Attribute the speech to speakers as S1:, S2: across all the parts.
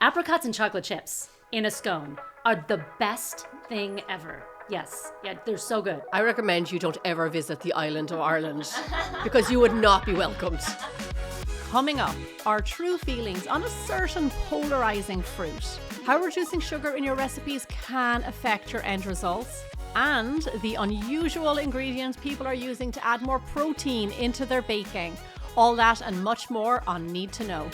S1: Apricots and chocolate chips in a scone are the best thing ever. Yes, yeah, they're so good.
S2: I recommend you don't ever visit the island of Ireland because you would not be welcomed.
S3: Coming up, our true feelings on a certain polarizing fruit, how reducing sugar in your recipes can affect your end results, and the unusual ingredients people are using to add more protein into their baking. All that and much more on Knead To Know.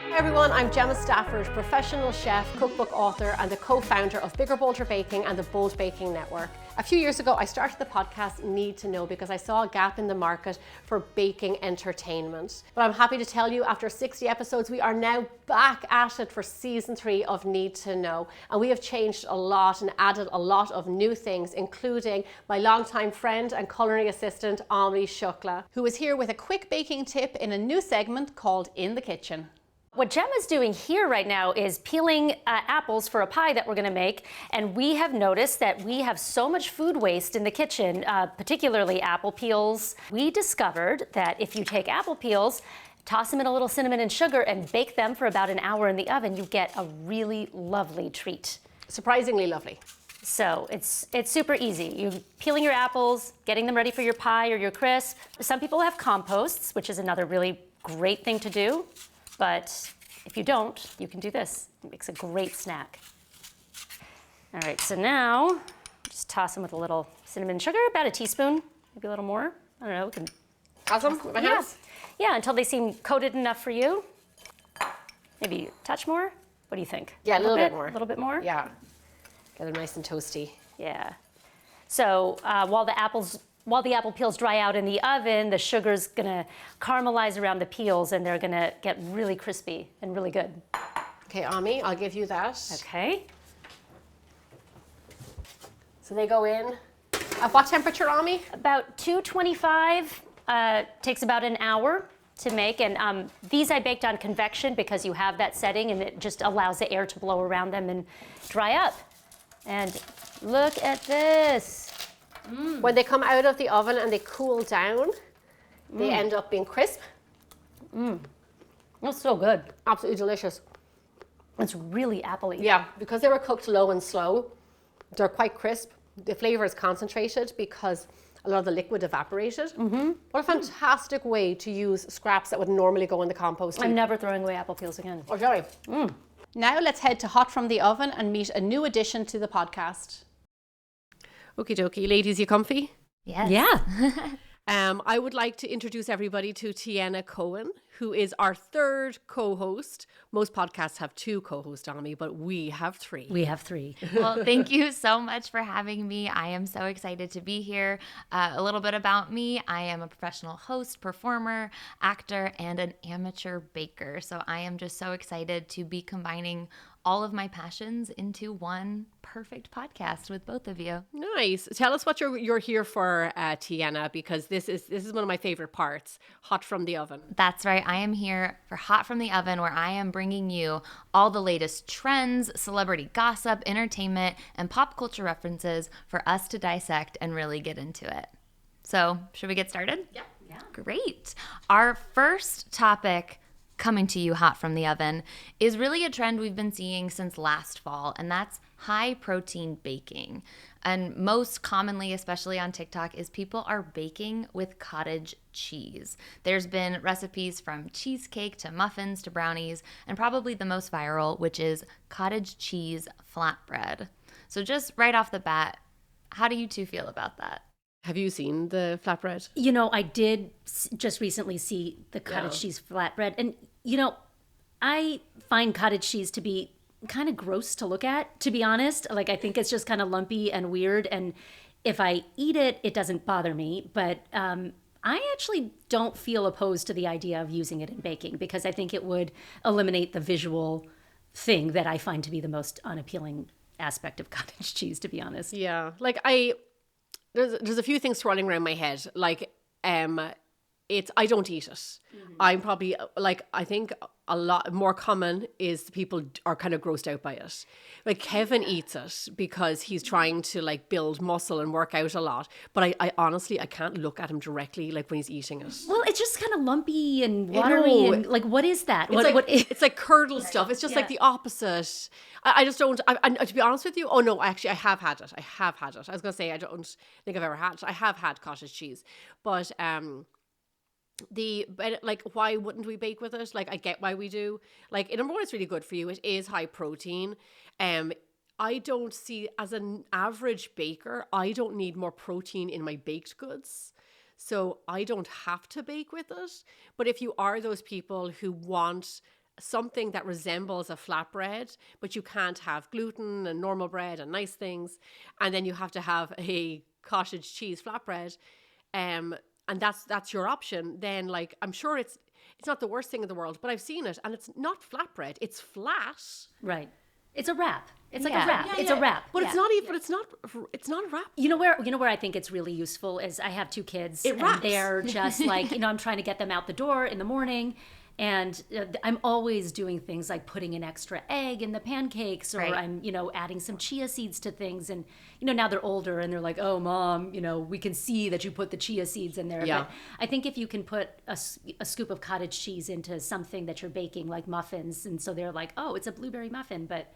S2: Hey everyone, I'm Gemma Stafford, professional chef, cookbook author, and the co-founder of Bigger Bolder Baking and the Bold Baking Network. A few years ago, I started the podcast Knead To Know because I saw a gap in the market for baking entertainment. But I'm happy to tell you, after 60 episodes, we are now back at it for season 3 of Knead To Know. And we have changed a lot and added a lot of new things, including my longtime friend and culinary assistant, Shukla,
S3: who is here with a quick baking tip in a new segment called In the Kitchen.
S1: What Gemma's doing here right now is peeling apples for a pie that we're gonna make. And we have noticed that we have so much food waste in the kitchen, particularly apple peels. We discovered that if you take apple peels, toss them in a little cinnamon and sugar and bake them for about an hour in the oven, you get a really lovely treat.
S2: Surprisingly lovely.
S1: So it's super easy. You peeling your apples, getting them ready for your pie or your crisp. Some people have composts, which is another really great thing to do. But if you don't, you can do this. It makes a great snack. All right, so now just toss them with a little cinnamon and sugar, about a teaspoon, maybe a little more. I don't know, we can
S2: toss them with my hands?
S1: Yeah, until they seem coated enough for you. Maybe a touch more. What do you think?
S2: Yeah, a little bit more.
S1: A little bit more?
S2: Yeah, get them nice and toasty.
S1: Yeah. So while the apple peels dry out in the oven, the sugar's gonna caramelize around the peels and they're gonna get really crispy and really good.
S2: Okay, Ami, I'll give you that.
S1: Okay.
S2: So they go in. At what temperature, Ami?
S1: About 225, takes about an hour to make. And these I baked on convection because you have that setting and it just allows the air to blow around them and dry up. And look at this.
S2: When they come out of the oven and they cool down, they end up being crisp.
S1: That's so good.
S2: Absolutely delicious.
S1: It's really appley.
S2: Yeah, because they were cooked low and slow, they're quite crisp. The flavor is concentrated because a lot of the liquid evaporated. What a fantastic way to use scraps that would normally go in the compost.
S1: I'm never throwing away apple peels again.
S2: Oh, sorry.
S3: Now let's head to hot from the oven and meet a new addition to the podcast.
S2: Okie dokie, ladies, you comfy?
S1: Yes. Yeah.
S2: I would like to introduce everybody to Tianna Cohen, who is our third co-host. Most podcasts have 2 co-hosts, Ami, but we have 3.
S1: We have 3.
S4: Well, thank you so much for having me. I am so excited to be here. A little bit about me. I am a professional host, performer, actor, and an amateur baker. So I am just so excited to be combining all of my passions into one perfect podcast with both of you.
S2: Nice. Tell us what you're here for, Tianna, because this is one of my favorite parts, hot from the oven.
S4: That's right. I am here for Hot from the Oven, where I am bringing you all the latest trends, celebrity gossip, entertainment, and pop culture references for us to dissect and really get into it. So, should we get started?
S1: Yeah.
S4: Great. Our first topic coming to you hot from the oven is really a trend we've been seeing since last fall, and that's high protein baking. And most commonly, especially on TikTok, is people are baking with cottage cheese. There's been recipes from cheesecake to muffins to brownies, and probably the most viral, which is cottage cheese flatbread. So just right off the bat, how do you two feel about that?
S2: Have you seen the flatbread?
S1: You know, I did just recently see the cottage cheese flatbread. And, you know, I find cottage cheese to be kind of gross to look at, to be honest. Like, I think it's just kind of lumpy and weird. And if I eat it, it doesn't bother me. But I actually don't feel opposed to the idea of using it in baking because I think it would eliminate the visual thing that I find to be the most unappealing aspect of cottage cheese, to be honest.
S2: Yeah. Like, there's a few things swirling around my head. Like, I don't eat it. I'm probably like, I think a lot more common is people are kind of grossed out by it. Like Kevin eats it because he's trying to like build muscle and work out a lot. But I honestly, I can't look at him directly like when he's eating it.
S1: Well, it's just kind of lumpy and watery and like, what is that?
S2: It's like curdle stuff. It's just like the opposite. I just don't, to be honest with you, oh no, actually I have had it. I was going to say, I don't think I've ever had it. I have had cottage cheese, but like, why wouldn't we bake with it? Like, I get why we do. Like, number one, it's really good for you. It is high protein. I don't see, as an average baker, I don't need more protein in my baked goods. So I don't have to bake with it. But if you are those people who want something that resembles a flatbread, but you can't have gluten and normal bread and nice things, and then you have to have a cottage cheese flatbread, and that's your option, then like, I'm sure it's not the worst thing in the world, but I've seen it and it's not flatbread, it's flat.
S1: Right. It's a wrap. It's like a wrap. It's a wrap.
S2: But it's not even, it's not a wrap.
S1: You know where I think it's really useful is I have 2 kids and they're just like, I'm trying to get them out the door in the morning. And I'm always doing things like putting an extra egg in the pancakes, or I'm, adding some chia seeds to things. And, now they're older and they're like, oh, Mom, we can see that you put the chia seeds in there. Yeah. But I think if you can put a scoop of cottage cheese into something that you're baking, like muffins, and so they're like, oh, it's a blueberry muffin, but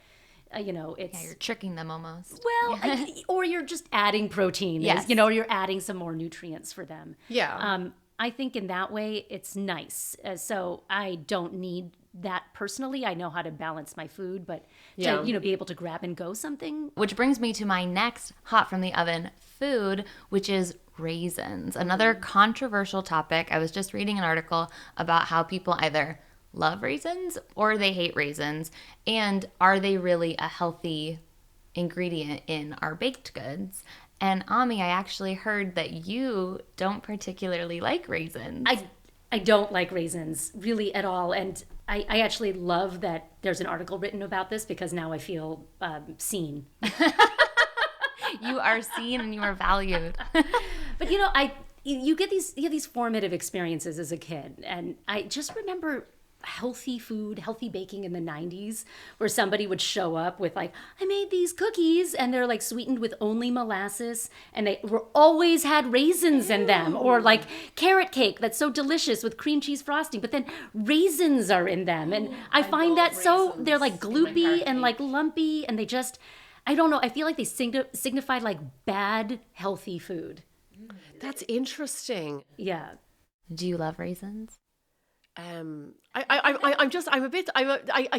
S1: it's...
S4: Yeah, you're tricking them almost.
S1: Well, or you're just adding protein. Yes. Or you're adding some more nutrients for them.
S2: Yeah.
S1: I think in that way it's nice. So I don't need that personally. I know how to balance my food, but to, be able to grab and go something.
S4: Which brings me to my next hot from the oven food, which is raisins. Another controversial topic. I was just reading an article about how people either love raisins or they hate raisins, and are they really a healthy ingredient in our baked goods? And Ami, I actually heard that you don't particularly like raisins.
S1: I don't like raisins really at all. And I actually love that there's an article written about this, because now I feel seen.
S4: You are seen and you are valued.
S1: But you get these formative experiences as a kid. And I just remember healthy food, healthy baking in the 90s, where somebody would show up with like, I made these cookies and they're like sweetened with only molasses and they were always had raisins in them, or like carrot cake that's so delicious with cream cheese frosting, but then raisins are in them. And I find that so, they're like gloopy and like lumpy, and they just, I don't know, I feel like they signify like bad healthy food.
S2: That's interesting.
S1: Yeah.
S4: Do you love raisins?
S2: I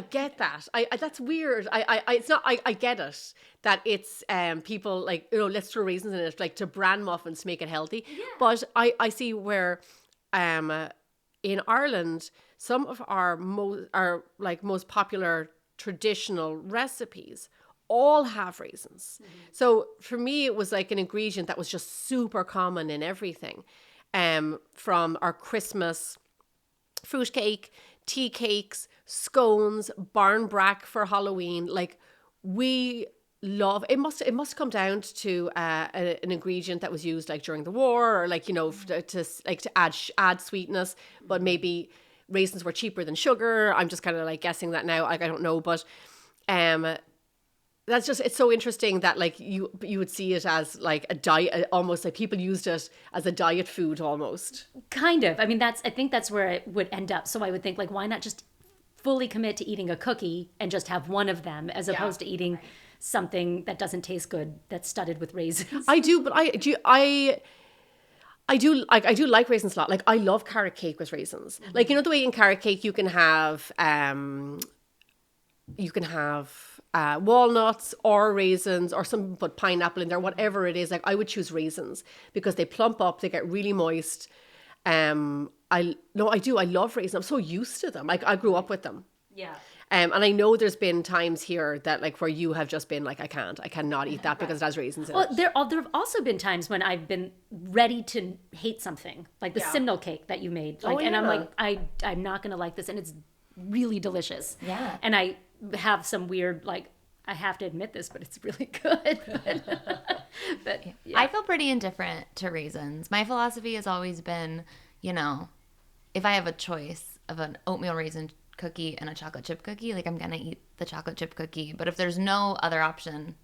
S2: get that. That's weird. It's not, I get it that it's, people like, let's throw raisins in it, like to bran muffins to make it healthy. Yeah. But I see where, in Ireland, some of our most popular traditional recipes all have raisins. Mm-hmm. So for me, it was like an ingredient that was just super common in everything, from our Christmas fruit cake, tea cakes, scones, barnbrack for Halloween. Like, we love it. Must come down to an ingredient that was used like during the war, or like, to add sweetness, but maybe raisins were cheaper than sugar. I'm just kind of like guessing that now. Like, I don't know, but that's just, it's so interesting that like you would see it as like a diet, almost like people used it as a diet food almost.
S1: Kind of. I mean, I think that's where it would end up. So I would think like, why not just fully commit to eating a cookie and just have one of them, as opposed to eating something that doesn't taste good that's studded with raisins.
S2: I do like raisins a lot. Like, I love carrot cake with raisins. Mm-hmm. Like, the way in carrot cake you can have walnuts or raisins, or some put pineapple in there, whatever it is. Like, I would choose raisins because they plump up, they get really moist. I love raisins. I'm so used to them. Like, I grew up with them.
S1: Yeah.
S2: And I know there's been times here that like where you have just been like, I cannot eat that because it has raisins in it.
S1: There have also been times when I've been ready to hate something, like the simnel cake that you made. Like, and I'm like, I'm not going to like this, and it's really delicious.
S4: Yeah.
S1: And I have some weird, like, I have to admit this, but it's really good. but
S4: I feel pretty indifferent to raisins. My philosophy has always been, you know, if I have a choice of an oatmeal raisin cookie and a chocolate chip cookie, like I'm going to eat the chocolate chip cookie. But if there's no other option,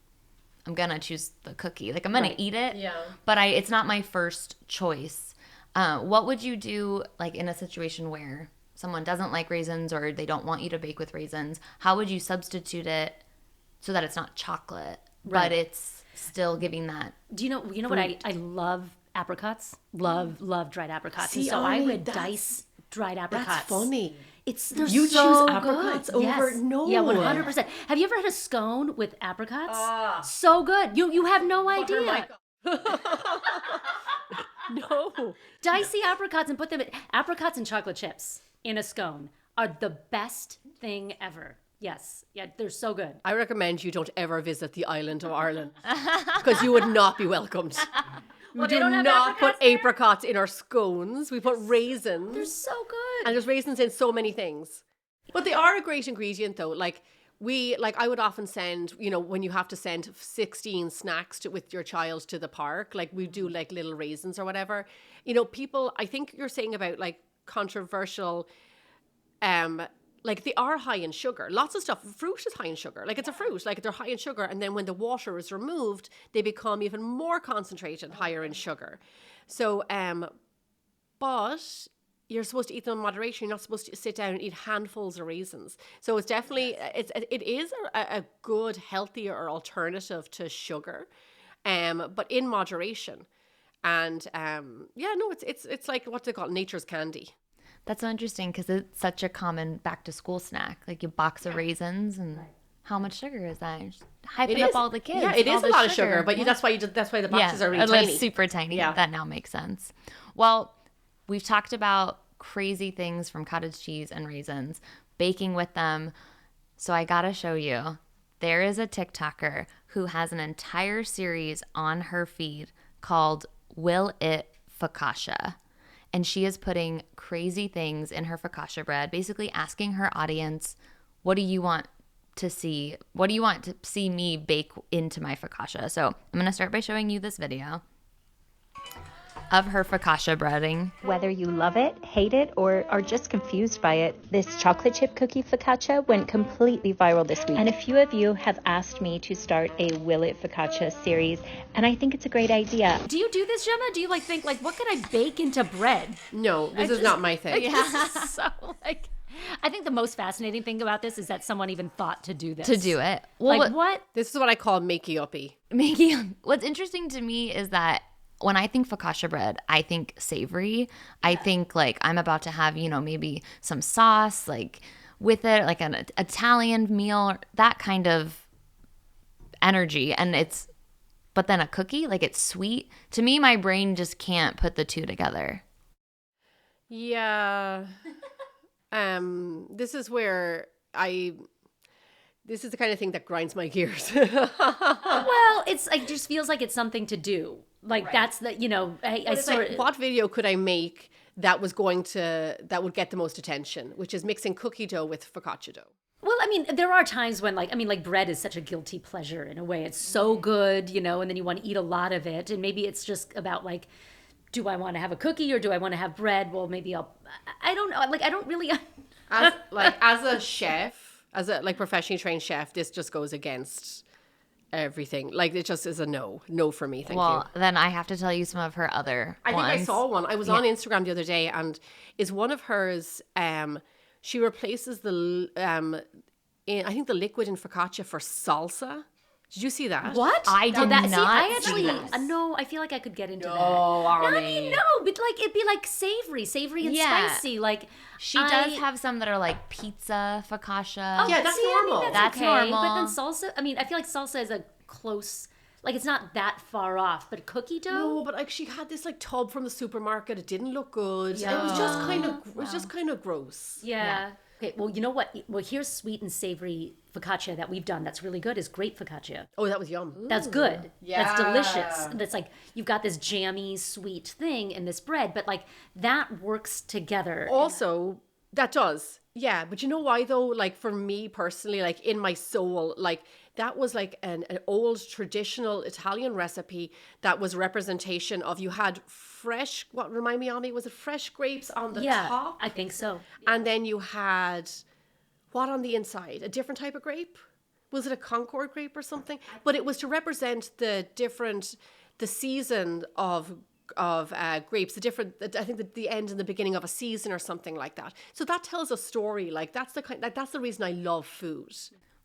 S4: I'm going to choose the cookie. Like I'm going to eat it, but it's not my first choice. What would you do like in a situation where someone doesn't like raisins or they don't want you to bake with raisins? How would you substitute it so that it's not chocolate, but it's still giving that?
S1: Do you know what I love? Apricots. Love dried apricots.
S2: See,
S1: and so
S2: Arnie,
S1: I would dice dried apricots.
S2: That's funny.
S1: They're
S2: You
S1: so
S2: choose apricots
S1: good.
S2: over
S1: Yes.
S2: no.
S1: Yeah, 100%. Have you ever had a scone with apricots? So good. You have no idea.
S2: No.
S1: Dicey apricots and put them apricots and chocolate chips in a scone are the best thing ever. Yes. Yeah, they're so good.
S2: I recommend you don't ever visit the island of Ireland because you would not be welcomed. We
S1: Well, they
S2: do
S1: don't have
S2: not put
S1: apricots there?
S2: apricots in our scones. We put raisins.
S1: They're so good.
S2: And there's raisins in so many things. But they are a great ingredient though. I would often send, when you have to send 16 snacks with your child to the park, like we do like little raisins or whatever. People, I think you're saying about like controversial, like they are high in sugar. Lots of stuff. Fruit is high in sugar. Like it's a fruit. Like they're high in sugar. And then when the water is removed, they become even more concentrated, higher in sugar. So, but you're supposed to eat them in moderation. You're not supposed to sit down and eat handfuls of raisins. So it's definitely, it is a good, healthier alternative to sugar, but in moderation. And it's like what they call nature's candy.
S4: That's so interesting because it's such a common back to school snack, like a box of raisins and how much sugar is that? Just hyping up all the kids.
S2: Yeah, it is a lot of sugar, but
S4: Yeah.
S2: that's why the boxes are really
S4: they're
S2: tiny.
S4: super tiny.
S2: Yeah.
S4: That now makes sense. Well, we've talked about crazy things from cottage cheese and raisins, baking with them. So I gotta show you, there is a TikToker who has an entire series on her feed called Will It Focaccia. And she is putting crazy things in her focaccia bread, basically asking her audience, what do you want to see? What do you want to see me bake into my focaccia? So I'm going to start by showing you this video of her focaccia breading.
S5: Whether you love it, hate it, or are just confused by it, this chocolate chip cookie focaccia went completely viral this week. And a few of you have asked me to start a Will It Focaccia series, and I think it's a great idea.
S1: Do you do this, Gemma? Do you think what can I bake into bread?
S2: No, this is not my thing.
S1: So I think the most fascinating thing about this is that someone even thought to do this.
S4: To do it. Well,
S1: what?
S2: This is what I call makey-uppy.
S4: What's interesting to me is that when I think focaccia bread, I think savory. I think like I'm about to have, maybe some sauce like with it, like an Italian meal, that kind of energy. But then a cookie, like it's sweet. To me, my brain just can't put the two together.
S2: Yeah. This is where this is the kind of thing that grinds my gears.
S1: Well, it just feels like it's something to do. Like that's the, I sort of.
S2: What video could I make that would get the most attention, which is mixing cookie dough with focaccia dough?
S1: Well, I mean, there are times when bread is such a guilty pleasure in a way. It's so good, and then you want to eat a lot of it. And maybe it's just about do I want to have a cookie or do I want to have bread? Well, maybe I don't know. I don't really.
S2: As a chef, as a professionally trained chef, this just goes against everything. It just is a no for me. Thank you.
S4: Well, then I have to tell you some of her other
S2: I think I
S4: ones.
S2: saw one. I was on Instagram the other day, and is one of hers. She replaces the liquid in focaccia for salsa. Did you see that?
S1: What?
S4: I did not
S1: See, I actually,
S4: see this.
S1: no, I feel like I could get into that.
S2: Arnie.
S1: No, but it'd be savory and
S4: Yeah.
S1: spicy.
S4: She does have some that are like pizza focaccia.
S2: Yeah, that's normal.
S1: That's
S4: That's
S1: okay.
S4: normal.
S1: But then salsa, I feel like salsa is a close, it's not that far off. But cookie dough?
S2: No, but she had this tub from the supermarket. It didn't look good. Yeah. It was just kind of gross.
S1: Yeah. Okay, well, you know what? Well, here's sweet and savory focaccia that we've done that's really good is grape focaccia.
S2: Oh, that was yum.
S1: That's good.
S2: Yeah.
S1: That's delicious. That's you've got this jammy, sweet thing in this bread, but that works together.
S2: Also, that does. Yeah, but you know why though? For me personally, in my soul, that was an old traditional Italian recipe that was representation of you had fresh, what remind me, Ami, was it fresh grapes on the
S1: Yeah,
S2: top?
S1: I think so.
S2: And then you had, what on the inside? A different type of grape? Was it a Concord grape or something? But it was to represent the season of grapes, I think the end and the beginning of a season or something like that. So that tells a story. Like that's the reason I love food.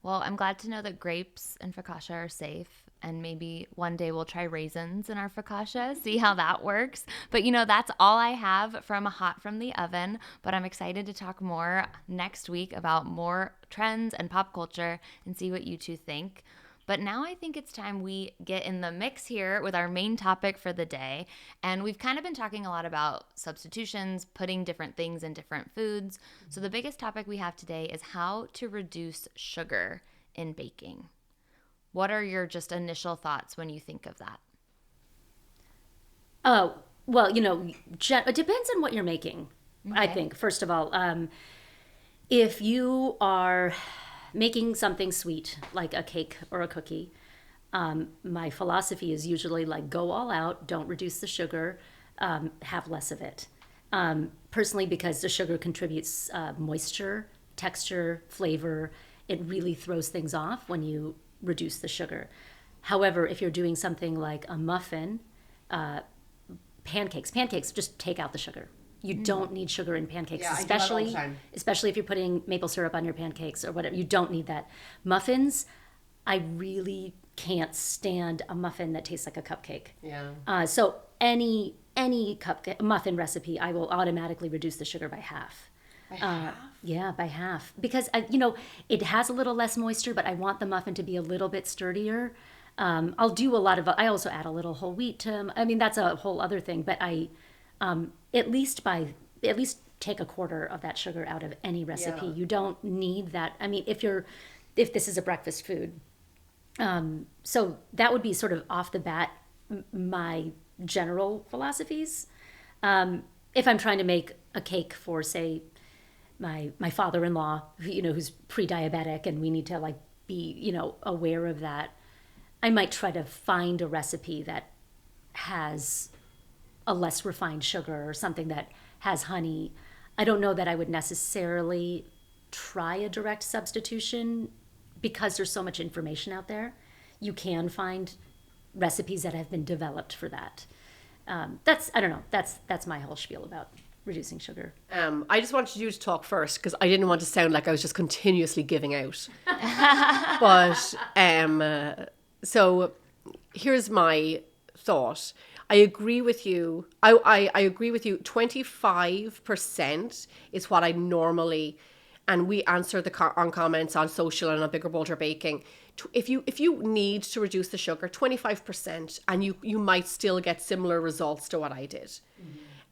S4: Well, I'm glad to know that grapes and focaccia are safe, and maybe one day we'll try raisins in our focaccia, see how that works. But that's all I have from Hot from the Oven, but I'm excited to talk more next week about more trends and pop culture and see what you two think. But now I think it's time we get in the mix here with our main topic for the day. And we've kind of been talking a lot about substitutions, putting different things in different foods. So the biggest topic we have today is how to reduce sugar in baking. What are your just initial thoughts when you think of that?
S1: Oh, well, it depends on what you're making,
S4: Okay.
S1: I think, first of all. If you are making something sweet, like a cake or a cookie, my philosophy is usually like go all out, don't reduce the sugar, have less of it. Personally, because the sugar contributes moisture, texture, flavor. It really throws things off when you reduce the sugar. However, if you're doing something like a muffin, pancakes, just take out the sugar. You don't need sugar in pancakes,
S2: Yeah, I do that all the time.
S1: especially if you're putting maple syrup on your pancakes or whatever. You don't need that. Muffins, I really can't stand a muffin that tastes like a cupcake.
S2: Yeah.
S1: So any muffin recipe, I will automatically reduce the sugar by half.
S2: By half?
S1: Yeah, by half. Because, it has a little less moisture, but I want the muffin to be a little bit sturdier. I also add a little whole wheat to, that's a whole other thing, but I at least take a quarter of that sugar out of any recipe.
S2: Yeah.
S1: You don't need that. If this is a breakfast food. So that would be sort of off the bat my general philosophies. If I'm trying to make a cake for, say, my father-in-law, who's pre-diabetic, and we need to be aware of that, I might try to find a recipe that has a less refined sugar or something that has honey. I don't know that I would necessarily try a direct substitution because there's so much information out there. You can find recipes that have been developed for that. That's my whole spiel about reducing sugar.
S2: I just wanted you to talk first because I didn't want to sound like I was just continuously giving out. But so here's my thought. I agree with you. I agree with you. 25% is what I normally, and we answer on comments on social and on Bigger Bolder Baking. If you need to reduce the sugar, 25%, and you might still get similar results to what I did.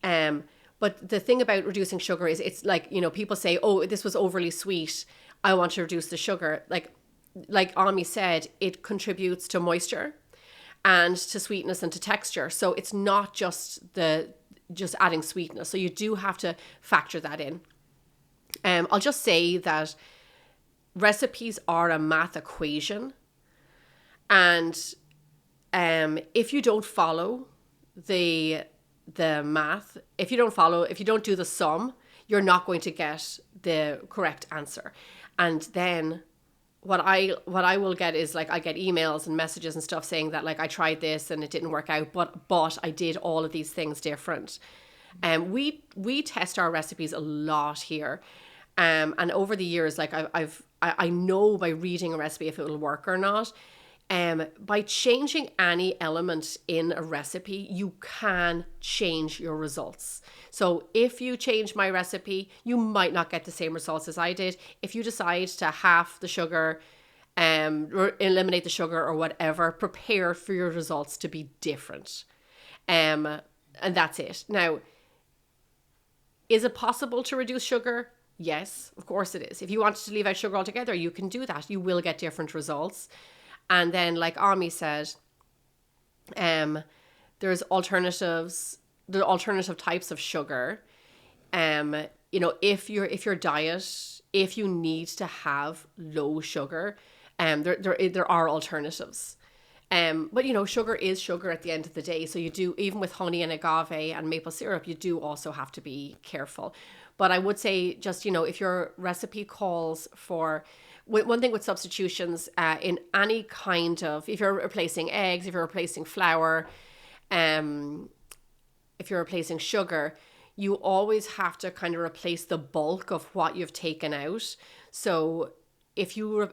S2: Mm-hmm. But the thing about reducing sugar is it's like, people say, oh, this was overly sweet, I want to reduce the sugar. Like Ami said, it contributes to moisture and to sweetness and to texture. So it's not just adding sweetness. So you do have to factor that in. I'll just say that recipes are a math equation. And if you don't follow the math, if you don't do the sum, you're not going to get the correct answer. And then what I will get is I get emails and messages and stuff saying that I tried this and it didn't work out, but I did all of these things different. We test our recipes a lot here, and over the years, I know by reading a recipe if it will work or not. By changing any element in a recipe, you can change your results. So if you change my recipe, you might not get the same results as I did. If you decide to half the sugar, or eliminate the sugar or whatever, prepare for your results to be different. And that's it. Now, is it possible to reduce sugar? Yes, of course it is. If you wanted to leave out sugar altogether, you can do that. You will get different results. And then, like Ami said, there's alternatives. There are alternative types of sugar. If your diet, if you need to have low sugar, there are alternatives. But you know, sugar is sugar at the end of the day. So you do, even with honey and agave and maple syrup, you do also have to be careful. But I would say just, you know, if your recipe calls for, one thing with substitutions, in any kind of, if you're replacing eggs, if you're replacing flour, if you're replacing sugar, you always have to kind of replace the bulk of what you've taken out. So if you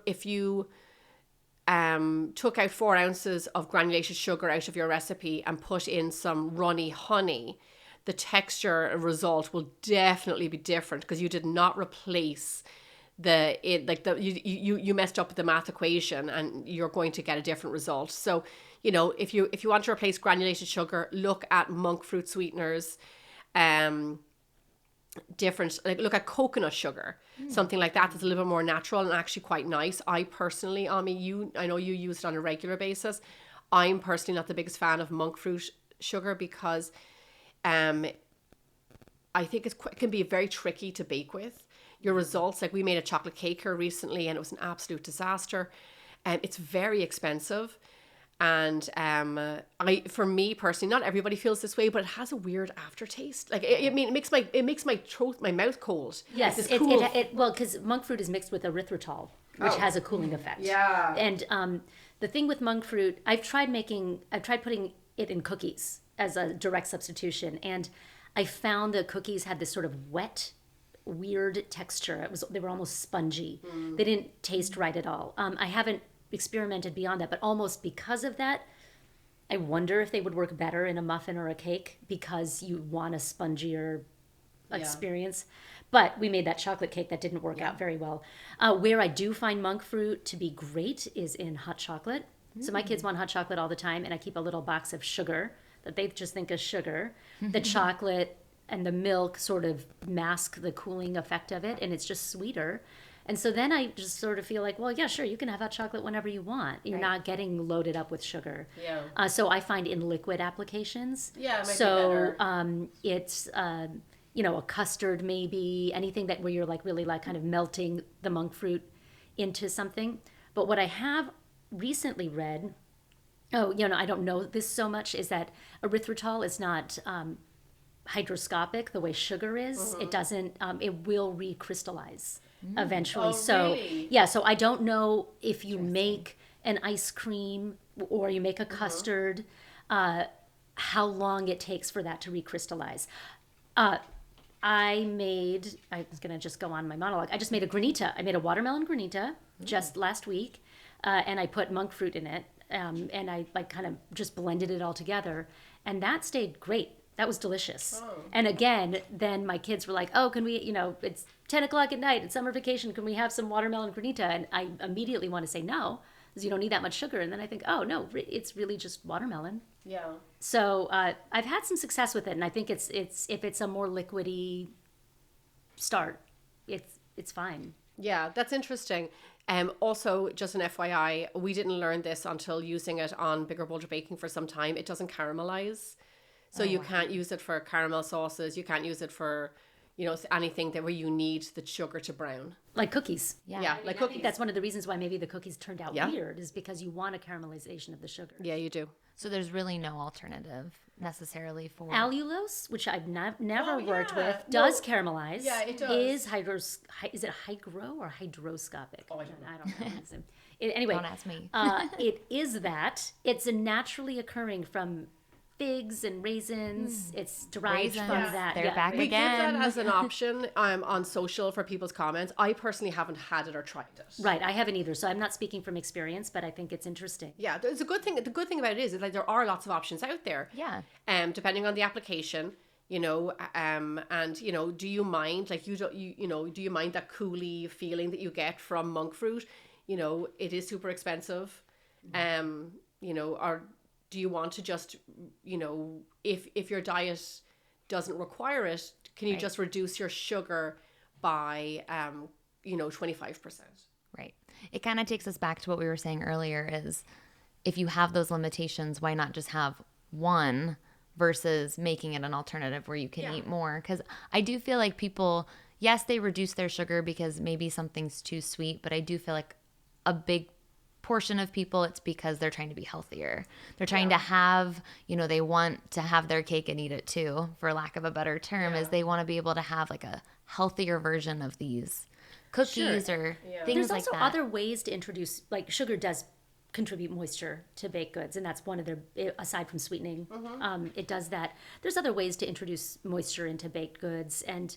S2: took out 4 ounces of granulated sugar out of your recipe and put in some runny honey, the texture result will definitely be different because you did not replace you messed up the math equation, and you're going to get a different result. So, you know, if you want to replace granulated sugar, look at monk fruit sweeteners, look at coconut sugar, something like that's a little bit more natural and actually quite nice. I personally, Ami, I know you use it on a regular basis. I'm personally not the biggest fan of monk fruit sugar because I think it can be very tricky to bake with. Your results, like we made a chocolate cake here recently and it was an absolute disaster. It's very expensive. And for me personally, not everybody feels this way, but it has a weird aftertaste. Like it makes my mouth cold.
S1: Yes, well, because monk fruit is mixed with erythritol, which has a cooling effect.
S2: Yeah.
S1: And the thing with monk fruit, I've tried putting it in cookies as a direct substitution, and I found the cookies had this sort of wet, weird texture. They were almost spongy. They didn't taste right at all. I haven't experimented beyond that, but almost because of that, I wonder if they would work better in a muffin or a cake because you want a spongier experience. But we made that chocolate cake that didn't work out very well. Where I do find monk fruit to be great is in hot chocolate. So my kids want hot chocolate all the time, and I keep a little box of sugar that they just think is sugar. The chocolate and the milk sort of mask the cooling effect of it, and it's just sweeter. And so then I just sort of feel like, well, yeah, sure, you can have hot chocolate whenever you want. You're not getting loaded up with sugar.
S2: Yeah.
S1: So I find in liquid applications.
S2: Yeah, it might
S1: so
S2: be better.
S1: It's you know, a custard maybe, anything that where you're like really like kind of melting the monk fruit into something. But what I have recently read, I don't know this so much, is that erythritol is not hygroscopic the way sugar is. It doesn't. It will recrystallize eventually.
S2: Really?
S1: So I don't know if you make an ice cream or you make a custard, how long it takes for that to recrystallize. I was going to just go on my monologue. I just made a granita. I made a watermelon granita just last week, and I put monk fruit in it, and I like kind of just blended it all together, and that stayed great. That was delicious. And again, then my kids were like, oh, can we, it's 10 o'clock at night, it's summer vacation, can we have some watermelon granita? And I immediately want to say no, because you don't need that much sugar. And then I think, oh, no, it's really just watermelon.
S2: Yeah.
S1: So I've had some success with it, and I think it's if it's a more liquidy start, it's fine.
S2: Yeah, that's interesting. Also, just an FYI, we didn't learn this until using it on Bigger Bolder Baking for some time. It doesn't caramelize. So you can't use it for caramel sauces. You can't use it for, anything where you need the sugar to brown.
S1: Like cookies.
S2: Yeah, like cookies.
S1: I think that's one of the reasons why maybe the cookies turned out weird, is because you want a caramelization of the sugar.
S2: Yeah, you do.
S4: So there's really no alternative necessarily for
S1: allulose, which I've never worked with, does caramelize.
S2: Yeah, it does.
S1: Is it hygro or hydroscopic?
S2: Oh, I don't know.
S1: Anyway,
S4: don't ask me.
S1: It is that. It's a naturally occurring from figs and raisins. It's derived from that.
S4: They're back
S2: We
S4: again.
S2: give that as an option on social for people's comments. I personally haven't had it or tried it.
S1: Right, I haven't either, so I'm not speaking from experience, but I think it's interesting.
S2: Yeah, it's a good thing. The good thing about it is like there are lots of options out there.
S4: Yeah.
S2: Depending on the application, and do you mind do you mind that coolie feeling that you get from monk fruit? It is super expensive. Or do you want to just, if your diet doesn't require it, can you just reduce your sugar by, 25%?
S4: Right. It kind of takes us back to what we were saying earlier is if you have those limitations, why not just have one versus making it an alternative where you can eat more? Because I do feel like people, yes, they reduce their sugar because maybe something's too sweet, but I do feel like a big portion of people, it's because they're trying to be healthier. They're trying to have, they want to have their cake and eat it too, for lack of a better term, is they want to be able to have like a healthier version of these cookies or things like that.
S1: There's also other ways to introduce, like sugar does contribute moisture to baked goods, and that's one of their, aside from sweetening, it does that. There's other ways to introduce moisture into baked goods, and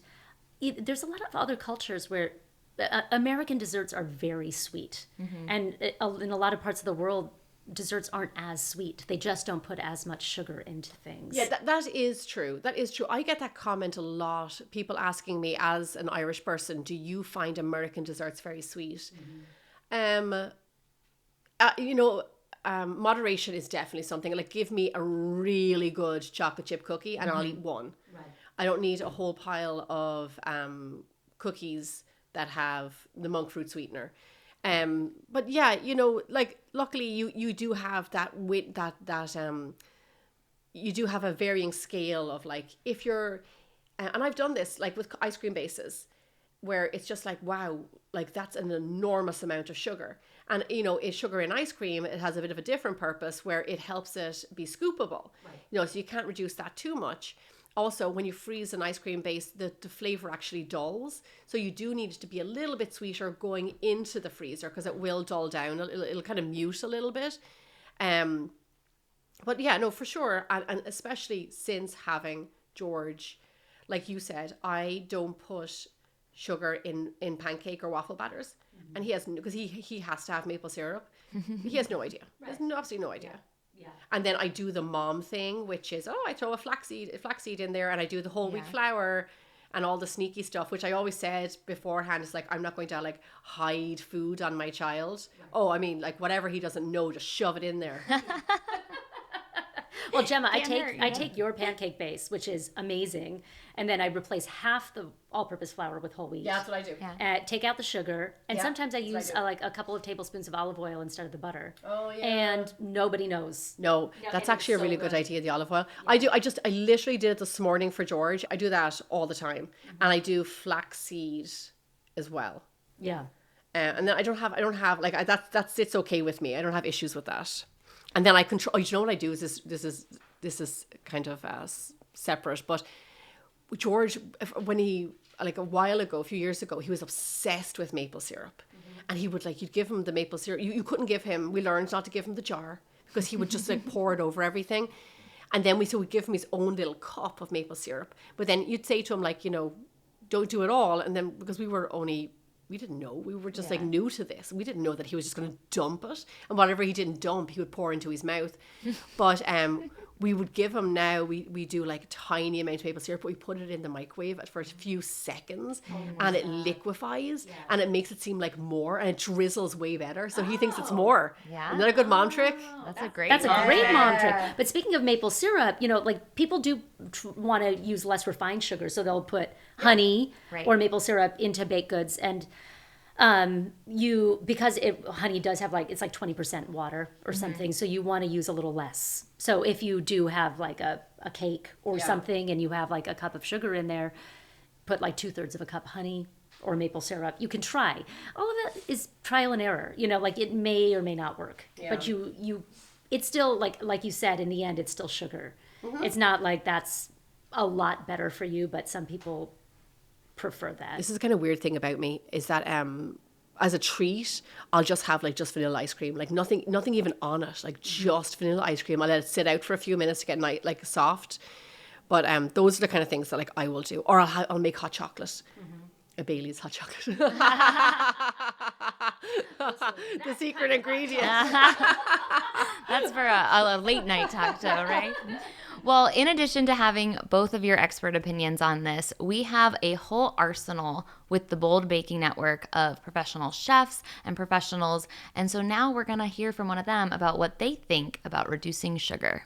S1: there's a lot of other cultures where American desserts are very sweet, and in a lot of parts of the world, desserts aren't as sweet. They just don't put as much sugar into things.
S2: Yeah, that is true. That is true. I get that comment a lot. People asking me, as an Irish person, do you find American desserts very sweet? Moderation is definitely something. Like, give me a really good chocolate chip cookie and I'll eat one. Right. I don't need a whole pile of cookies that have the monk fruit sweetener. But yeah, like, luckily you do have that you do have a varying scale of, like, if you're, and I've done this like with ice cream bases, where it's just like, wow, like that's an enormous amount of sugar. And, is sugar in ice cream, it has a bit of a different purpose where it helps it be scoopable. Right. So you can't reduce that too much. Also, when you freeze an ice cream base, the flavor actually dulls. So you do need it to be a little bit sweeter going into the freezer, because it will dull down. It'll kind of mute a little bit. But yeah, no, for sure. And especially since having George, like you said, I don't put sugar in pancake or waffle batters. And he has, because he has to have maple syrup. He has no idea. Right. He has absolutely no idea. Yeah. And then I do the mom thing, which is, I throw a flaxseed in there, and I do the whole wheat flour and all the sneaky stuff, which I always said beforehand is like, I'm not going to like hide food on my child. Right. Like whatever he doesn't know, just shove it in there.
S1: Well, Gemma, I take your pancake base, which is amazing, and then I replace half the all-purpose flour with whole wheat.
S2: Yeah, that's what I do.
S1: Yeah. Take out the sugar, and sometimes I use like a couple of tablespoons of olive oil instead of the butter. Oh yeah. And nobody knows.
S2: No, that's actually a really good idea, the olive oil. Yeah. I literally did it this morning for George. I do that all the time, and I do flaxseed as well.
S1: Yeah.
S2: And then I don't have like that sits okay with me. I don't have issues with that. And then I control. You know what I do is this is kind of separate. But George, when he, like a while ago, a few years ago, he was obsessed with maple syrup, and he would you'd give him the maple syrup. You couldn't give him. We learned not to give him the jar, because he would just like pour it over everything. And then we'd give him his own little cup of maple syrup. But then you'd say to him don't do it all. And then because we didn't know. We were just like new to this. We didn't know that he was just going to dump it. And whatever he didn't dump, he would pour into his mouth. But we would give him now, we do like a tiny amount of maple syrup, but we put it in the microwave for a few seconds, and it liquefies, and it makes it seem like more, and it drizzles way better. So he thinks it's more. Yeah. Isn't that a good mom trick?
S4: That's a great
S1: mom trick. But speaking of maple syrup, like people do want to use less refined sugar, so they'll put honey or maple syrup into baked goods, and because honey does have it's like 20% water or something, so you want to use a little less. So if you do have like a cake or something, and you have like a cup of sugar in there, put like 2/3 of a cup honey or maple syrup. You can try. All of it is trial and error. It may or may not work, but it's still like you said, in the end, it's still sugar. It's not like that's a lot better for you, but some people prefer that.
S2: This is the kind of weird thing about me, is that as a treat, I'll just have just vanilla ice cream, nothing even on it, just vanilla ice cream. I'll let it sit out for a few minutes to get soft. But those are the kind of things that I will do. Or I'll make hot chocolate. A Bailey's hot chocolate. The secret ingredient.
S4: That's for a late night cocktail, right? Well, in addition to having both of your expert opinions on this, we have a whole arsenal with the Bold Baking Network of professional chefs and professionals. And so now we're going to hear from one of them about what they think about reducing sugar.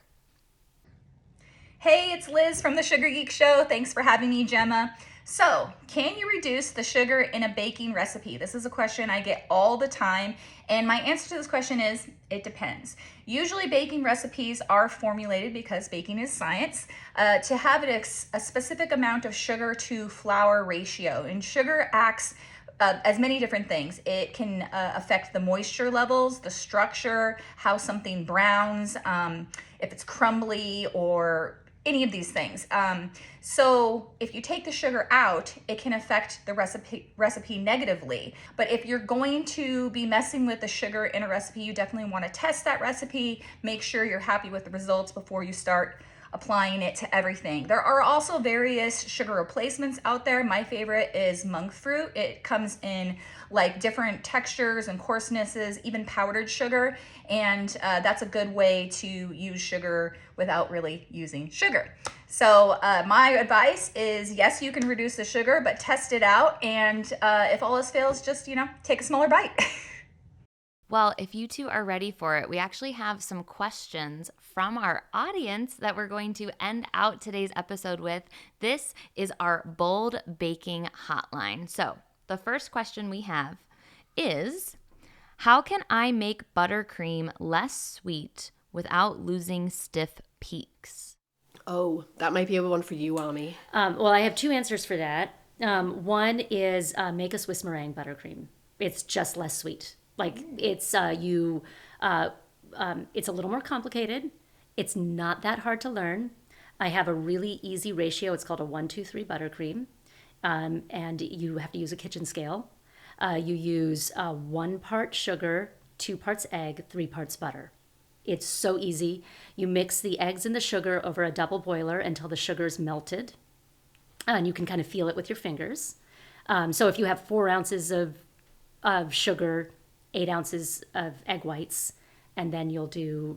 S6: Hey, it's Liz from the Sugar Geek Show. Thanks for having me, Gemma. So, can you reduce the sugar in a baking recipe? This is a question I get all the time, and my answer to this question is, it depends. Usually baking recipes are formulated, because baking is science, to have a specific amount of sugar to flour ratio, and sugar acts as many different things. It can affect the moisture levels, the structure, how something browns, if it's crumbly or any of these things. So if you take the sugar out, it can affect the recipe negatively. But if you're going to be messing with the sugar in a recipe, you definitely want to test that recipe, make sure you're happy with the results before you start applying it to everything. There are also various sugar replacements out there. My favorite is monk fruit. It comes in like different textures and coarsenesses, even powdered sugar. And that's a good way to use sugar without really using sugar. So my advice is, yes, you can reduce the sugar, but test it out. And if all else fails, just, take a smaller bite.
S4: Well, if you two are ready for it, we actually have some questions from our audience that we're going to end out today's episode with. This is our bold baking hotline. So the first question we have is, how can I make buttercream less sweet without losing stiff peaks?
S2: Oh, that might be a one for you, Ami.
S1: Well, I have two answers for that. One is make a Swiss meringue buttercream. It's just less sweet. Like it's it's a little more complicated. It's not that hard to learn. I have a really easy ratio. It's called a 1-2-3 buttercream, and you have to use a kitchen scale. You use 1 part sugar, 2 parts egg, 3 parts butter. It's so easy. You mix the eggs and the sugar over a double boiler until the sugar's melted, and you can kind of feel it with your fingers. So if you have 4 ounces of sugar, 8 ounces of egg whites, and then you'll do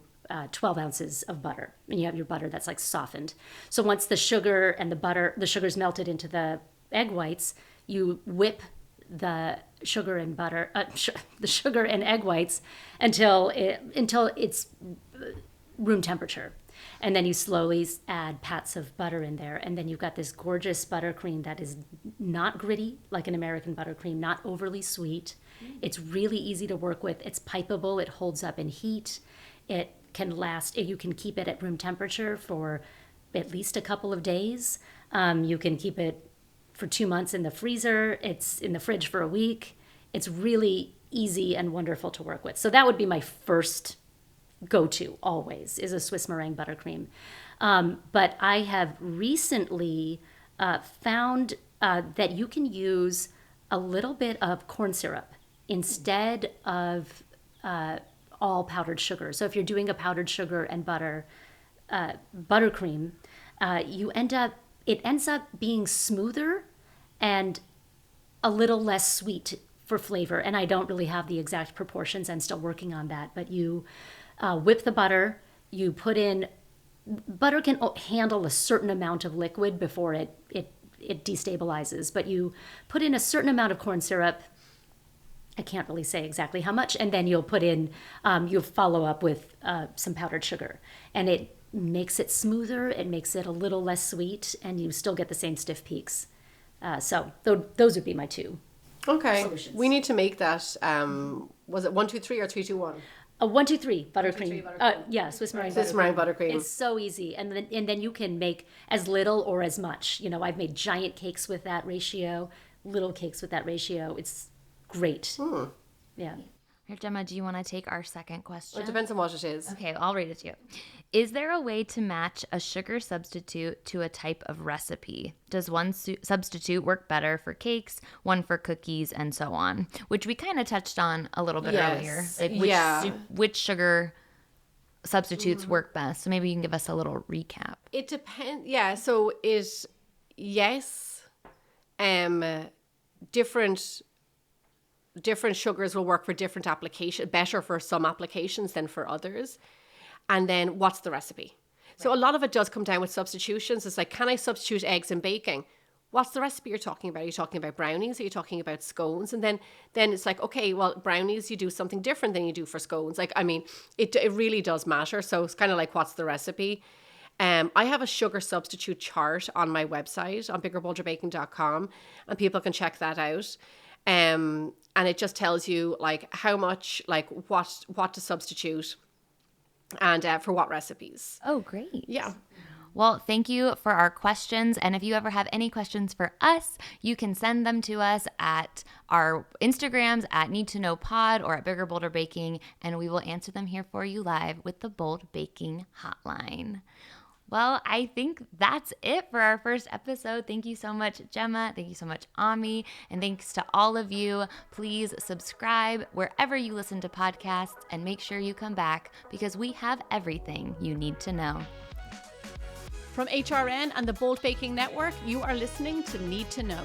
S1: 12 ounces of butter. And you have your butter that's like softened. So once the sugar and the sugar's melted into the egg whites, you whip the sugar and butter, the sugar and egg whites until it's room temperature. And then you slowly add pats of butter in there. And then you've got this gorgeous buttercream that is not gritty like an American buttercream, not overly sweet. It's really easy to work with. It's pipeable. It holds up in heat. It can last. You can keep it at room temperature for at least a couple of days. You can keep it for 2 months in the freezer. It's in the fridge for a week. It's really easy and wonderful to work with. So that would be my first go-to always, is a Swiss meringue buttercream. But I have recently found that you can use a little bit of corn syrup instead of all powdered sugar. So if you're doing a powdered sugar and buttercream, it ends up being smoother and a little less sweet for flavor. And I don't really have the exact proportions. I'm still working on that. But you whip the butter, you put in, butter can handle a certain amount of liquid before it destabilizes, but you put in a certain amount of corn syrup. I can't really say exactly how much, and then you'll put in, you'll follow up with some powdered sugar, and it makes it smoother, it makes it a little less sweet, and you still get the same stiff peaks. So those would be my two.
S2: Okay,
S1: solutions.
S2: We need to make that. Was it 1-2-3 or 3-2-1?
S1: A 1-2-3 buttercream.
S2: 1-2-3 buttercream.
S1: Yeah, Swiss meringue.
S2: Swiss meringue buttercream.
S1: It's so easy, and then you can make as little or as much. I've made giant cakes with that ratio, little cakes with that ratio. It's great. Yeah.
S4: Here, Gemma, do you want to take our second question?
S2: Well, it depends on what it is.
S4: Okay, I'll read it to you. Is there a way to match a sugar substitute to a type of recipe? Does one substitute work better for cakes, one for cookies, and so on? Which we kind of touched on a little bit earlier. Like which sugar substitutes work best? So maybe you can give us a little recap.
S2: It depends. Yeah, so different sugars will work for different applications, better for some applications than for others. And then what's the recipe? So a lot of it does come down with substitutions. It's like, can I substitute eggs in baking? What's the recipe you're talking about? Are you talking about brownies? Are you talking about scones? And then it's like, okay, well, brownies, you do something different than you do for scones. Like, I mean, it really does matter. So it's kind of like, what's the recipe? I have a sugar substitute chart on my website on biggerbolderbaking.com, and people can check that out. And it just tells you like how much, like what to substitute and for what recipes.
S4: Oh, great.
S2: Yeah.
S4: Well, thank you for our questions. And if you ever have any questions for us, you can send them to us at our Instagrams at Need to Know Pod or at Bigger Bolder Baking, and we will answer them here for you live with the Bold Baking Hotline. Well, I think that's it for our first episode. Thank you so much, Gemma. Thank you so much, Ami. And thanks to all of you. Please subscribe wherever you listen to podcasts and make sure you come back because we have everything you need to know.
S3: From HRN and the Bold Baking Network, you are listening to Need to Know.